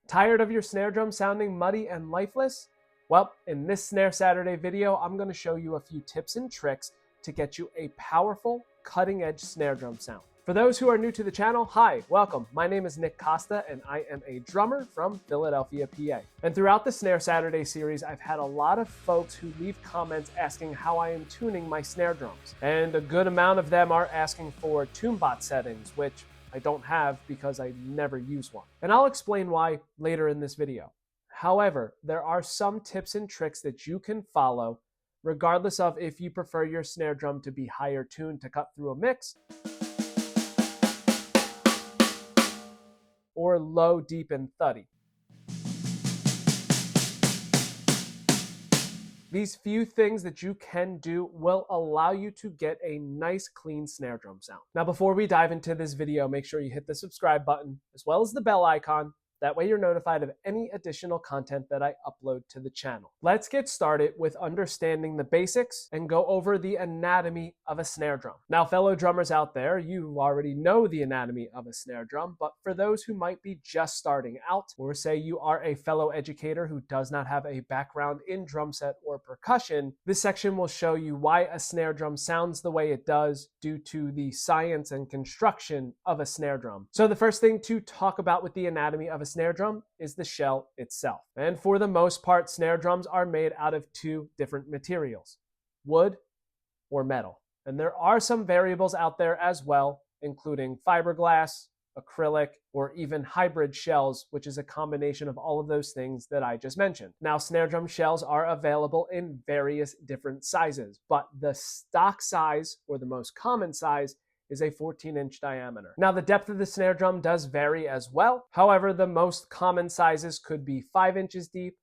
Tired of your snare drum sounding muddy and lifeless? Well, in this Snare Saturday video, I'm going to show you a few tips and tricks to get you a powerful, cutting-edge snare drum sound. For those who are new to the channel, hi, welcome. My name is Costa, and I am a drummer from Philadelphia, PA. And throughout the Snare Saturday series, I've had a lot of folks who leave comments asking how I am tuning my snare drums. And a good amount of them are asking for TuneBot settings, which I don't have because I never use one. And I'll explain why later in this video. However, there are some tips and tricks that you can follow regardless of if you prefer your snare drum to be higher tuned to cut through a mix or low, deep, and thuddy. These few things that you can do will allow you to get a nice, clean snare drum sound. Now, before we dive into this video, make sure you hit the subscribe button as well as the bell icon. That way you're notified of any additional content that I upload to the channel. Let's get started with understanding the basics and go over the anatomy of a snare drum. Now, fellow drummers out there, you already know the anatomy of a snare drum, but for those who might be just starting out, or say you are a fellow educator who does not have a background in drum set or percussion, this section will show you why a snare drum sounds the way it does due to the science and construction of a snare drum. So the first thing to talk about with the anatomy of a snare drum is the shell itself. And for the most part, snare drums are made out of two different materials, wood or metal. And there are some variables out there as well, including fiberglass, acrylic, or even hybrid shells, which is a combination of all of those things that I just mentioned. Now, snare drum shells are available in various different sizes, but the stock size, or the most common size, is a 14-inch diameter. Now, the depth of the snare drum does vary as well. However, the most common sizes could be 5 inches deep,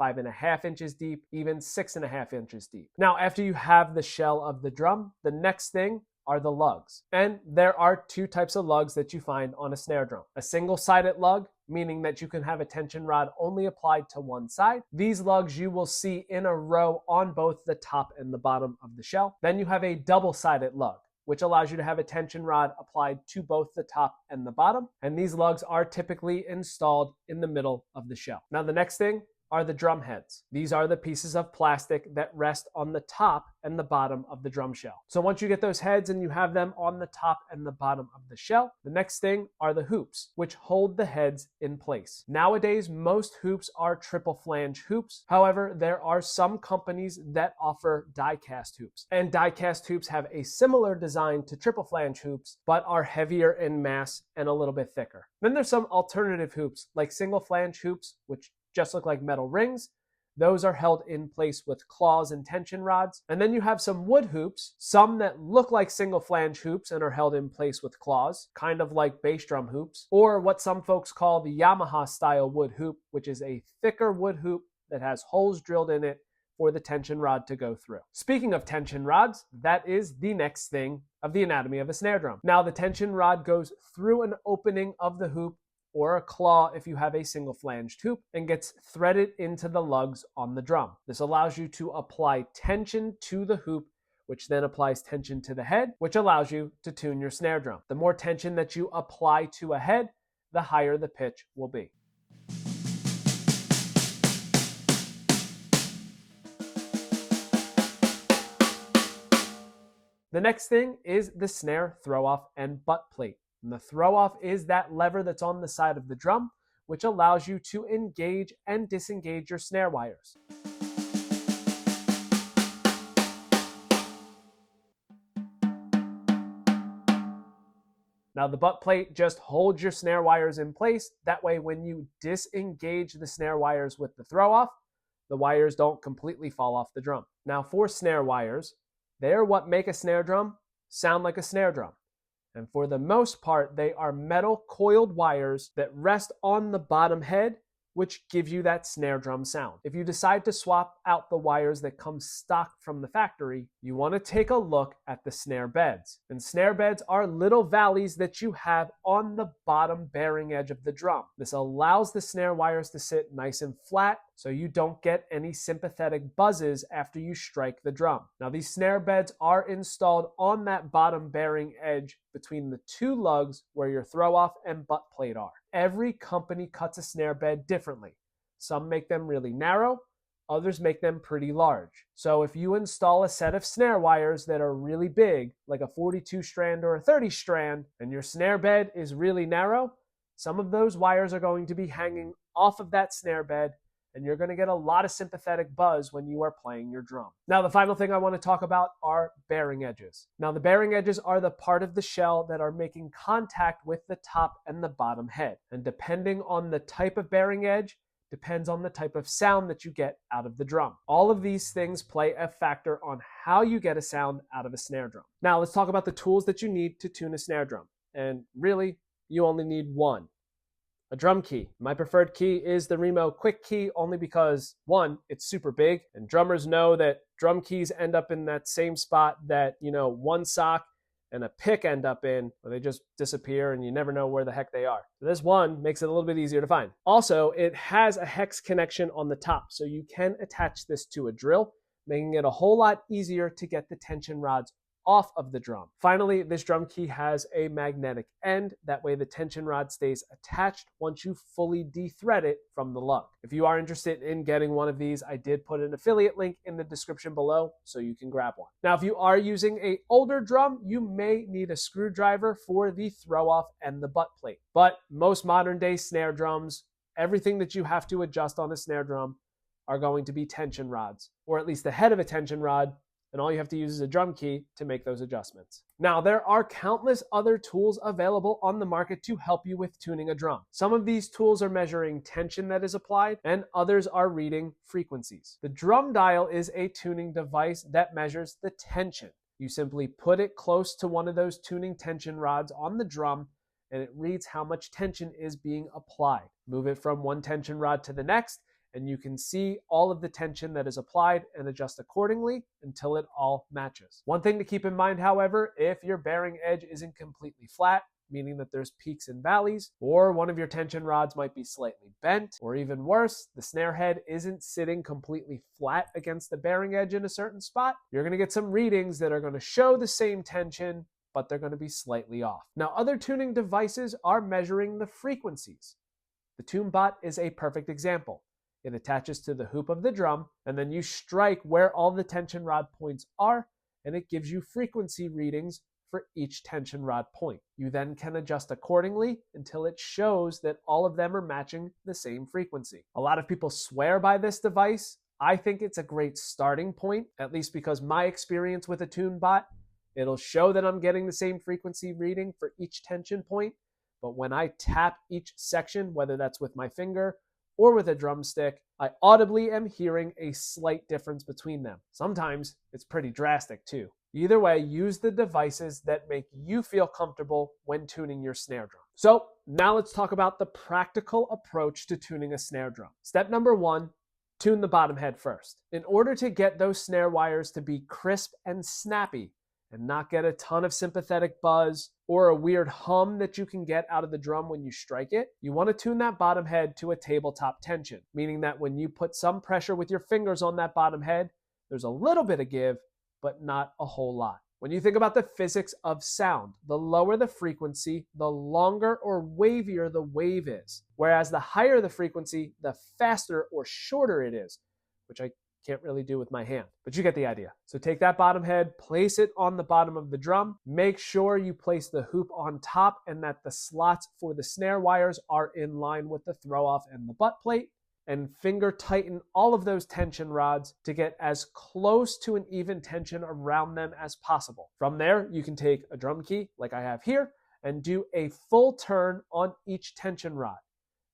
5.5 inches deep, even 6.5 inches deep. Now, after you have the shell of the drum, the next thing are the lugs. And there are two types of lugs that you find on a snare drum. A single-sided lug, meaning that you can have a tension rod only applied to one side. These lugs you will see in a row on both the top and the bottom of the shell. Then you have a double-sided lug, which allows you to have a tension rod applied to both the top and the bottom. And these lugs are typically installed in the middle of the shell. Now, the next thing are the drum heads. These are the pieces of plastic that rest on the top and the bottom of the drum shell. So once you get those heads and you have them on the top and the bottom of the shell, the next thing are the hoops, which hold the heads in place. Nowadays, most hoops are triple flange hoops. However, there are some companies that offer die-cast hoops. And die-cast hoops have a similar design to triple flange hoops, but are heavier in mass and a little bit thicker. Then there's some alternative hoops, like single flange hoops, which just look like metal rings. Those are held in place with claws and tension rods. And then you have some wood hoops, some that look like single flange hoops and are held in place with claws, kind of like bass drum hoops, or what some folks call the Yamaha style wood hoop, which is a thicker wood hoop that has holes drilled in it for the tension rod to go through. Speaking of tension rods, that is the next thing of the anatomy of a snare drum. Now, the tension rod goes through an opening of the hoop or a claw if you have a single flanged hoop, and gets threaded into the lugs on the drum. This allows you to apply tension to the hoop, which then applies tension to the head, which allows you to tune your snare drum. The more tension that you apply to a head, the higher the pitch will be. The next thing is the snare throw-off and butt plate. And the throw-off is that lever that's on the side of the drum, which allows you to engage and disengage your snare wires. Now, the butt plate just holds your snare wires in place. That way, when you disengage the snare wires with the throw-off, the wires don't completely fall off the drum. Now, for snare wires, they're what make a snare drum sound like a snare drum. And for the most part, they are metal coiled wires that rest on the bottom head, which give you that snare drum sound. If you decide to swap out the wires that come stock from the factory, you want to take a look at the snare beds. And snare beds are little valleys that you have on the bottom bearing edge of the drum. This allows the snare wires to sit nice and flat so you don't get any sympathetic buzzes after you strike the drum. Now, these snare beds are installed on that bottom bearing edge between the two lugs where your throw-off and butt plate are. every company cuts a snare bed differently. Some make them really narrow, others make them pretty large. So if you install a set of snare wires that are really big, like a 42 strand or a 30 strand, and your snare bed is really narrow, some of those wires are going to be hanging off of that snare bed, and you're going to get a lot of sympathetic buzz when you are playing your drum. Now, the final thing I want to talk about are bearing edges. Now, the bearing edges are the part of the shell that are making contact with the top and the bottom head. And depending on the type of bearing edge, depends on the type of sound that you get out of the drum. All of these things play a factor on how you get a sound out of a snare drum. Now, let's talk about the tools that you need to tune a snare drum. And really, you only need one. A drum key. My preferred key is the Remo Quick Key, only because, one, it's super big, and drummers know that drum keys end up in that same spot that, one sock and a pick end up in, where they just disappear and you never know where the heck they are. So this one makes it a little bit easier to find. Also, it has a hex connection on the top, so you can attach this to a drill, making it a whole lot easier to get the tension rods off of the drum. Finally, this drum key has a magnetic end. That way the tension rod stays attached once you fully de-thread it from the lug. If you are interested in getting one of these, I did put an affiliate link in the description below so you can grab one. Now, if you are using an older drum, you may need a screwdriver for the throw off and the butt plate. But most modern day snare drums, everything that you have to adjust on a snare drum are going to be tension rods, or at least the head of a tension rod, and all you have to use is a drum key to make those adjustments. Now, there are countless other tools available on the market to help you with tuning a drum. Some of these tools are measuring tension that is applied, and others are reading frequencies. The drum dial is a tuning device that measures the tension. You simply put it close to one of those tuning tension rods on the drum, and it reads how much tension is being applied. Move it from one tension rod to the next, and you can see all of the tension that is applied and adjust accordingly until it all matches. One thing to keep in mind, however, if your bearing edge isn't completely flat, meaning that there's peaks and valleys, or one of your tension rods might be slightly bent, or even worse, the snare head isn't sitting completely flat against the bearing edge in a certain spot, you're going to get some readings that are going to show the same tension, but they're going to be slightly off. Now, other tuning devices are measuring the frequencies. The TuneBot is a perfect example. It attaches to the hoop of the drum, and then you strike where all the tension rod points are, and it gives you frequency readings for each tension rod point. You then can adjust accordingly until it shows that all of them are matching the same frequency. A lot of people swear by this device. I think it's a great starting point, at least because my experience with a TuneBot, it'll show that I'm getting the same frequency reading for each tension point, but when I tap each section, whether that's with my finger or with a drumstick, I audibly am hearing a slight difference between them. Sometimes it's pretty drastic too. Either way, use the devices that make you feel comfortable when tuning your snare drum. So now let's talk about the practical approach to tuning a snare drum. Step number one, tune the bottom head first. In order to get those snare wires to be crisp and snappy, and not get a ton of sympathetic buzz or a weird hum that you can get out of the drum when you strike it, you want to tune that bottom head to a tabletop tension, meaning that when you put some pressure with your fingers on that bottom head, there's a little bit of give, but not a whole lot. When you think about the physics of sound, the lower the frequency, the longer or wavier the wave is, whereas the higher the frequency, the faster or shorter it is, which I can't really do with my hand, but you get the idea. So take that bottom head, place it on the bottom of the drum. Make sure you place the hoop on top and that the slots for the snare wires are in line with the throw off and the butt plate, and finger tighten all of those tension rods to get as close to an even tension around them as possible. From there, you can take a drum key like I have here and do a full turn on each tension rod.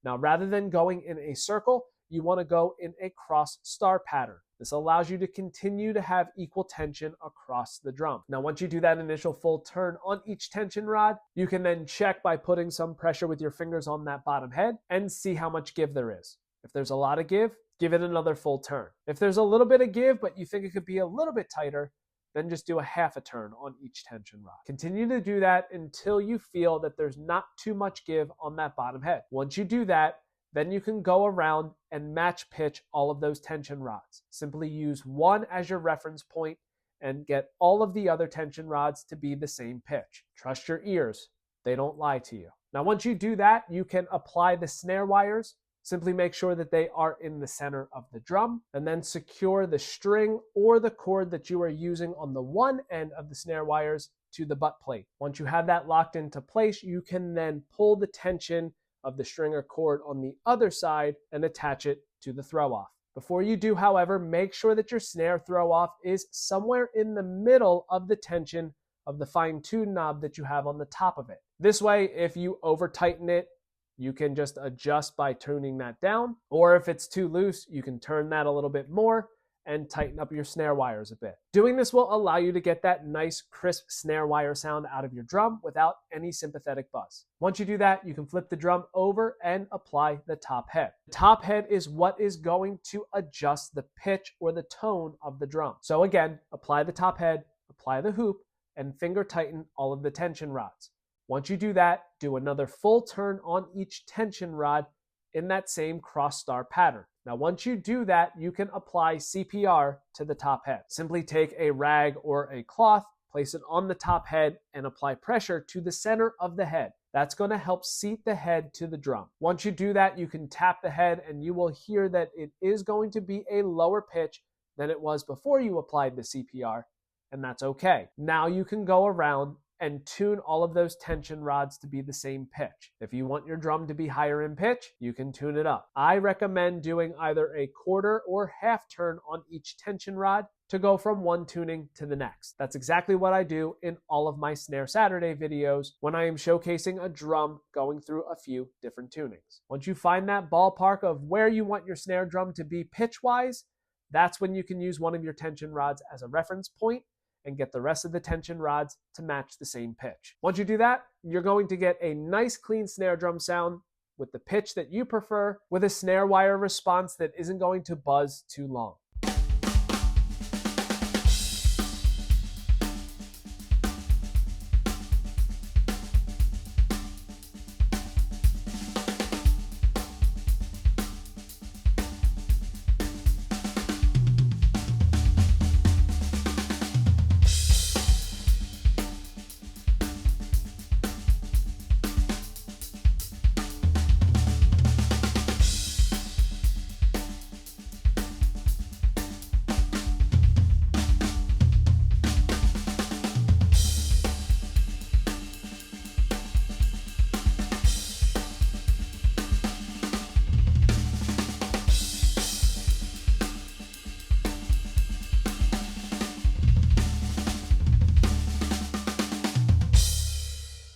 Now, rather than going in a circle, you want to go in a cross star pattern. This allows you to continue to have equal tension across the drum. Now, once you do that initial full turn on each tension rod, you can then check by putting some pressure with your fingers on that bottom head and see how much give there is. If there's a lot of give it another full turn. If there's a little bit of give, but you think it could be a little bit tighter, then just do a half a turn on each tension rod. Continue to do that until you feel that there's not too much give on that bottom head. Once you do that, then you can go around and match pitch all of those tension rods. Simply use one as your reference point and get all of the other tension rods to be the same pitch. Trust your ears. They don't lie to you. Now, once you do that, you can apply the snare wires. Simply make sure that they are in the center of the drum, and then secure the string or the cord that you are using on the one end of the snare wires to the butt plate. Once you have that locked into place, you can then pull the tension of the string or cord on the other side and attach it to the throw off. Before you do, however, make sure that your snare throw off is somewhere in the middle of the tension of the fine tune knob that you have on the top of it. This way, if you over tighten it, you can just adjust by tuning that down, or if it's too loose, you can turn that a little bit more and tighten up your snare wires a bit. Doing this will allow you to get that nice crisp snare wire sound out of your drum without any sympathetic buzz. Once you do that, you can flip the drum over and apply the top head. The top head is what is going to adjust the pitch or the tone of the drum. So again, apply the top head, apply the hoop, and finger tighten all of the tension rods. Once you do that, do another full turn on each tension rod in that same cross star pattern. Now, once you do that, you can apply CPR to the top head. Simply take a rag or a cloth, place it on the top head, and apply pressure to the center of the head. That's going to help seat the head to the drum. Once you do that, you can tap the head and you will hear that it is going to be a lower pitch than it was before you applied the CPR, and that's okay. Now you can go around and tune all of those tension rods to be the same pitch. If you want your drum to be higher in pitch, you can tune it up. I recommend doing either a quarter or half turn on each tension rod to go from one tuning to the next. That's exactly what I do in all of my Snare Saturday videos when I am showcasing a drum going through a few different tunings. Once you find that ballpark of where you want your snare drum to be pitch-wise, that's when you can use one of your tension rods as a reference point and get the rest of the tension rods to match the same pitch. Once you do that, you're going to get a nice clean snare drum sound with the pitch that you prefer, with a snare wire response that isn't going to buzz too long.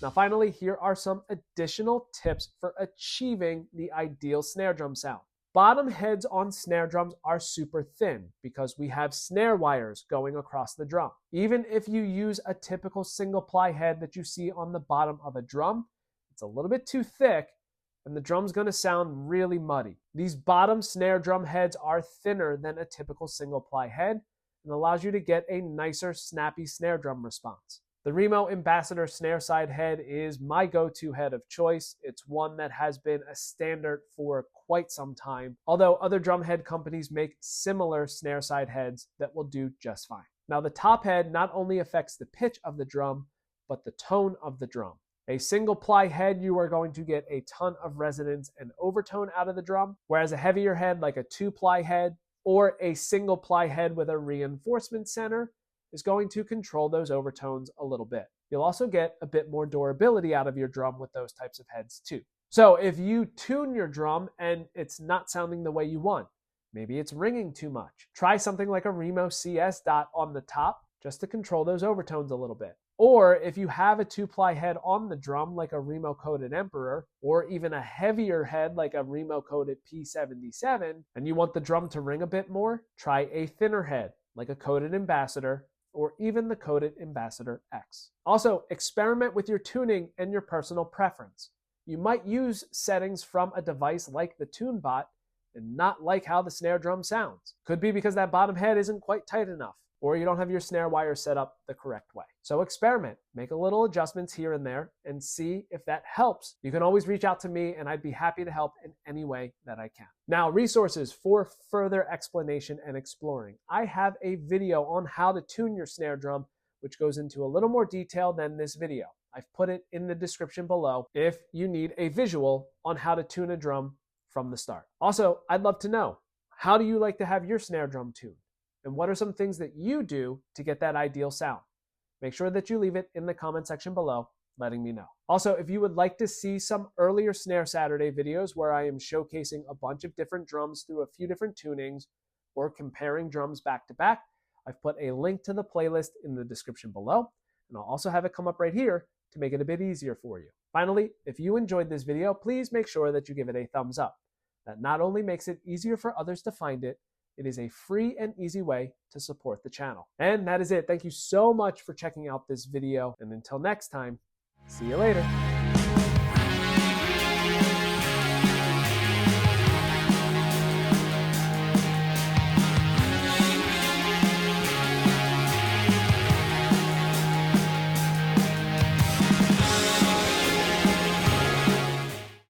Now finally, here are some additional tips for achieving the ideal snare drum sound. Bottom heads on snare drums are super thin because we have snare wires going across the drum. Even if you use a typical single ply head that you see on the bottom of a drum, it's a little bit too thick and the drum's going to sound really muddy. These bottom snare drum heads are thinner than a typical single ply head and allows you to get a nicer, snappy snare drum response. The Remo Ambassador snare side head is my go-to head of choice. It's one that has been a standard for quite some time, although other drum head companies make similar snare side heads that will do just fine. Now the top head not only affects the pitch of the drum, but the tone of the drum. A single ply head, you are going to get a ton of resonance and overtone out of the drum, whereas a heavier head like a 2-ply head or a single ply head with a reinforcement center is going to control those overtones a little bit. You'll also get a bit more durability out of your drum with those types of heads too. So if you tune your drum and it's not sounding the way you want, maybe it's ringing too much, try something like a Remo CS dot on the top just to control those overtones a little bit. Or if you have a 2-ply head on the drum like a Remo coated Emperor, or even a heavier head like a Remo coated P77, and you want the drum to ring a bit more, try a thinner head like a coated Ambassador or even the coated Ambassador X. Also, experiment with your tuning and your personal preference. You might use settings from a device like the TuneBot and not like how the snare drum sounds. Could be because that bottom head isn't quite tight enough, or you don't have your snare wire set up the correct way. So experiment, make a little adjustments here and there, and see if that helps. You can always reach out to me and I'd be happy to help in any way that I can. Now, resources for further explanation and exploring. I have a video on how to tune your snare drum, which goes into a little more detail than this video. I've put it in the description below if you need a visual on how to tune a drum from the start. Also, I'd love to know, how do you like to have your snare drum tuned? And what are some things that you do to get that ideal sound? Make sure that you leave it in the comment section below, letting me know. Also, if you would like to see some earlier Snare Saturday videos where I am showcasing a bunch of different drums through a few different tunings or comparing drums back to back, I've put a link to the playlist in the description below, and I'll also have it come up right here to make it a bit easier for you. Finally, if you enjoyed this video, please make sure that you give it a thumbs up. That not only makes it easier for others to find it, it is a free and easy way to support the channel. And that is it. Thank you so much for checking out this video. And until next time, see you later.